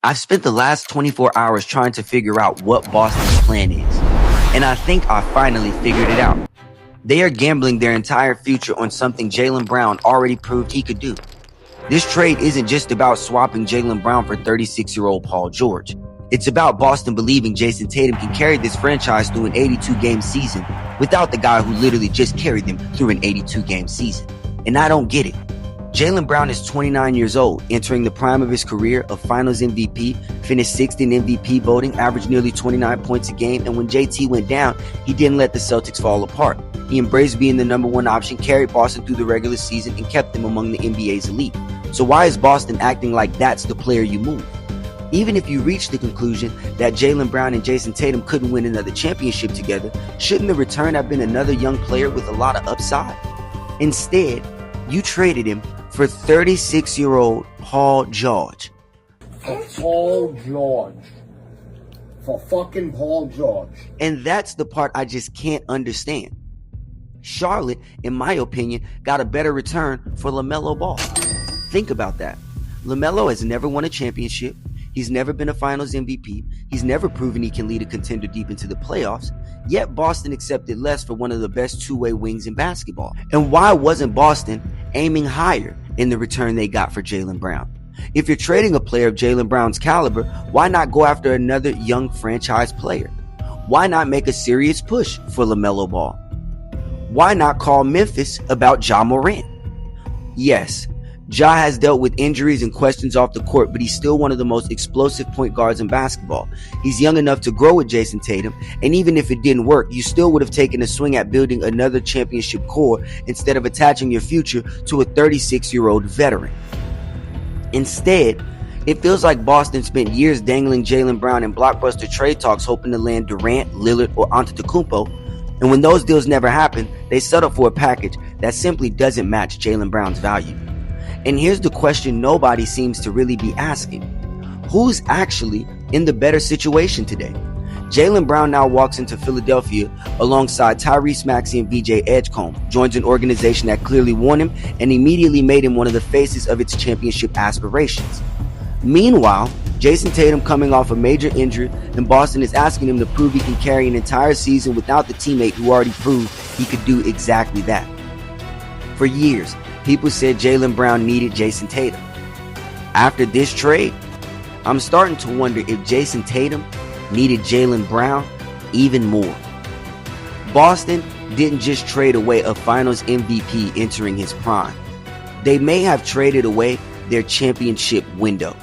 I've spent the last 24 hours trying to figure out what Boston's plan is, and I think I finally figured it out. They are gambling their entire future on something Jaylen Brown already proved he could do. This trade isn't just about swapping Jaylen Brown for 36-year-old Paul George. It's about Boston believing Jayson Tatum can carry this franchise through an 82-game season without the guy who literally just carried them through an 82-game season. And I don't get it. Jaylen Brown is 29 years old, entering the prime of his career, a finals MVP, finished sixth in MVP voting, averaged nearly 29 points a game, and when JT went down, he didn't let the Celtics fall apart. He embraced being the number one option, carried Boston through the regular season, and kept them among the NBA's elite. So why is Boston acting like that's the player you move? Even if you reach the conclusion that Jaylen Brown and Jayson Tatum couldn't win another championship together, shouldn't the return have been another young player with a lot of upside? Instead, you traded him for 36-year-old Paul George. For Paul George. For fucking Paul George. And that's the part I just can't understand. Charlotte, in my opinion, got a better return for LaMelo Ball. Think about that. LaMelo has never won a championship. He's never been a finals MVP. He's never proven he can lead a contender deep into the playoffs. Yet Boston accepted less for one of the best two-way wings in basketball. And why wasn't Boston aiming higher in the return they got for Jaylen Brown? If you're trading a player of Jaylen Brown's caliber, why not go after another young franchise player? Why not make a serious push for LaMelo Ball? Why not call Memphis about Ja Morant? Yes, Ja has dealt with injuries and questions off the court, but he's still one of the most explosive point guards in basketball. He's young enough to grow with Jayson Tatum, and even if it didn't work, you still would have taken a swing at building another championship core instead of attaching your future to a 36-year-old veteran. Instead, it feels like Boston spent years dangling Jaylen Brown in blockbuster trade talks hoping to land Durant, Lillard, or Antetokounmpo, and when those deals never happen, they settle for a package that simply doesn't match Jaylen Brown's value. And here's the question nobody seems to really be asking. Who's actually in the better situation today? Jaylen Brown now walks into Philadelphia alongside Tyrese Maxey and VJ Edgecombe, joins an organization that clearly won him and immediately made him one of the faces of its championship aspirations. Meanwhile, Jayson Tatum coming off a major injury, and Boston is asking him to prove he can carry an entire season without the teammate who already proved he could do exactly that. For years, people said Jaylen Brown needed Jayson Tatum. After this trade, I'm starting to wonder if Jayson Tatum needed Jaylen Brown even more. Boston didn't just trade away a finals MVP entering his prime. They may have traded away their championship window.